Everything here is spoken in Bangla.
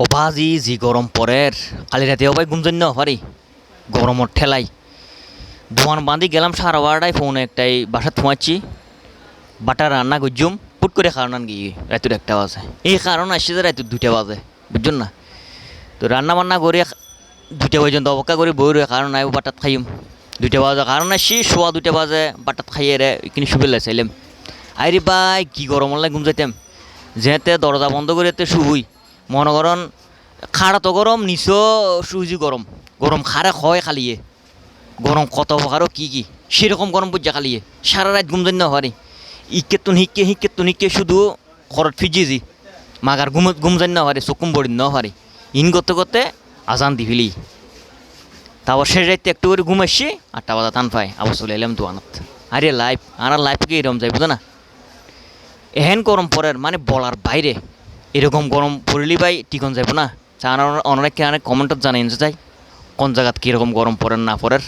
ও ভাজি জি গরম পরের কালি রাতে ভাই ঘুমজন্য পারি গরমের ঠেলাই দোয়ান বাঁধি গেলাম সারা বারোটায় ফোন একটাই বাসা থুমাচ্ছি বাটা রান্না করছুম পুট করে কারণ গিয়ে রাতুর একটা বাজে এই কারণ আসছে যে রাতুর দুটা বাজে বুঝছেন না। তো রান্না বান্না করে দুটা পর্যন্ত অপেক্ষা করে বই রয়ে কারণ আইব বাটাত খাইম দুইটা বাজে কারণ আসছি শোয়া দুটা বাজে বাটাত খাইয়ে রে এখানে শুবে লাইছিলাম আরে ভাই কী গরম লাগে ঘুম যাইতাম যেতে দরজা বন্ধ করে শুই মনে করেন খাড়া তো গরম নিচও সুজি গরম গরম খারে হয় খালিয়ে গরম কত প্রকারও কী সেরকম গরম বুঝা খালিয়ে সারা রাত ঘুম জানি না পারি হিক্কে শুধু খরচ ফিজিয়েছি মাগার ঘুম জানি না পারি চকুম বড়ি না পারি ইন করতে করতে আজান দি ফেলি তারপর শেষ রাইতে একটু করে ঘুম আসছি 8টা বাজা টান পাই আবার চলে এলাম দোকানত। আরে লাইফ আর লাইফকে এরকম যাই বুঝো না এহেন গরম পড়ের মানে বলার বাইরে এরকম গরম পড়লি ভাই টিকন যাইব না। অনেক কমেন্টত জানাই যে চাই কোন জায়গাত কীরকম গরম পড়েন না পড়ের।